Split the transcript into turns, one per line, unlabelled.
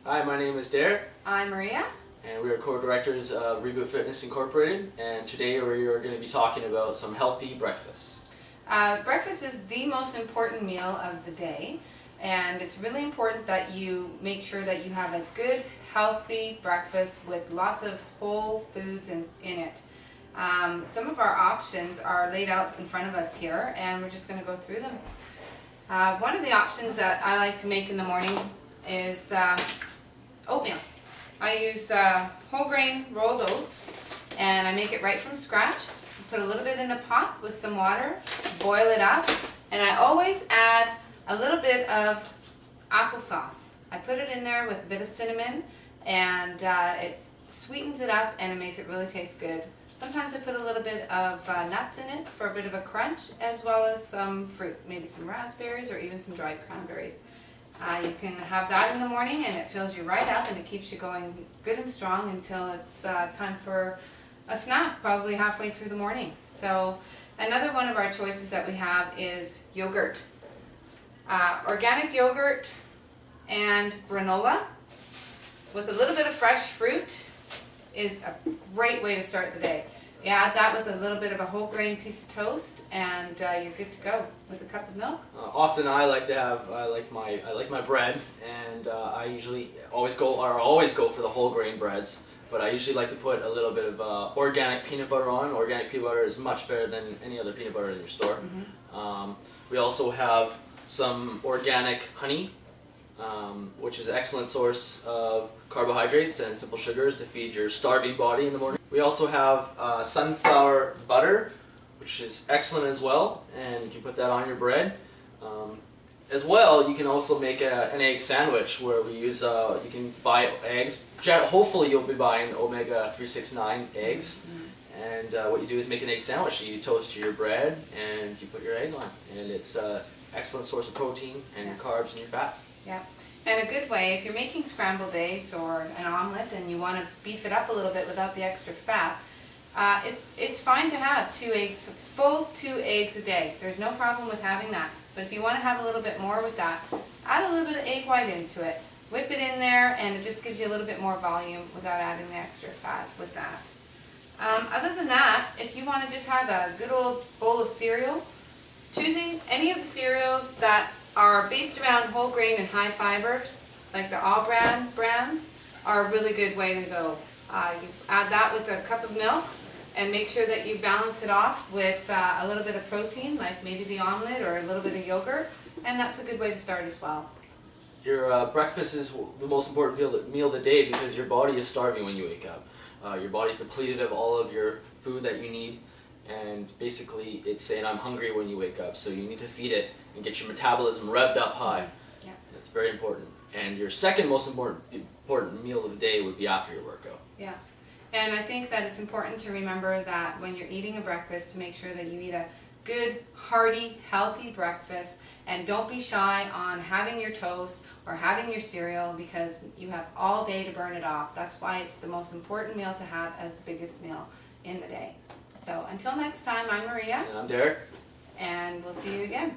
Hi, my name is Derek,
I'm Maria.
and we are co-directors of Reboot Fitness Incorporated, and today we are going to be talking about some healthy breakfasts.
Breakfast is the most important meal of the day, and it's really important that you make sure that you have a good, healthy breakfast with lots of whole foods in it. Some of our options are laid out in front of us here, and we're just going to go through them. One of the options that I like to make in the morning is oatmeal. I use whole grain rolled oats, and I make it right from scratch. Put a little bit in a pot with some water, boil it up, and I always add a little bit of applesauce. I put it in there with a bit of cinnamon, and it sweetens it up and it makes it really taste good. Sometimes I put a little bit of nuts in it for a bit of a crunch, as well as some fruit, maybe some raspberries or even some dried cranberries. You can have that in the morning and it fills you right up and it keeps you going good and strong until it's time for a snack, probably halfway through the morning. So another one of our choices that we have is yogurt. Organic yogurt and granola with a little bit of fresh fruit is a great way to start the day. You add that with a little bit of a whole grain piece of toast, and you're good to go with a cup of milk.
Often I like my bread, and I usually always go for the whole grain breads. But I usually like to put a little bit of organic peanut butter on. Organic peanut butter is much better than any other peanut butter in your store.
Mm-hmm.
We also have some organic honey, which is an excellent source of carbohydrates and simple sugars to feed your starving body in the morning. We also have sunflower butter, which is excellent as well, and you can put that on your bread. As well, you can also make an egg sandwich where we use, you can buy eggs. Hopefully you'll be buying omega 369 eggs. Mm-hmm. And what you do is make an egg sandwich. You toast your bread and you put your egg on. And it's an excellent source of protein and your carbs and your fats.
Yeah. And a good way, if you're making scrambled eggs or an omelet and you want to beef it up a little bit without the extra fat, it's fine to have full 2 eggs a day. There's no problem with having that. But if you want to have a little bit more with that, add a little bit of egg white into it. Whip it in there, and it just gives you a little bit more volume without adding the extra fat with that. Other than that, if you want to just have a good old bowl of cereal, choosing any of the cereals that are based around whole grain and high fibers, like the All brands, are a really good way to go. You add that with a cup of milk, and make sure that you balance it off with a little bit of protein, like maybe the omelet or a little bit of yogurt, and that's a good way to start as well.
Your breakfast is the most important meal of the day because your body is starving when you wake up. Your body's depleted of all of your food that you need, and basically it's saying I'm hungry when you wake up, so you need to feed it and get your metabolism revved up high.
Yeah.
That's very important. And your second most important meal of the day would be after your workout.
Yeah. And I think that it's important to remember that when you're eating a breakfast, to make sure that you eat a good, hearty, healthy breakfast, and don't be shy on having your toast or having your cereal because you have all day to burn it off. That's why it's the most important meal to have as the biggest meal in the day. So until next time, I'm Maria.
And I'm Derek.
And we'll see you again.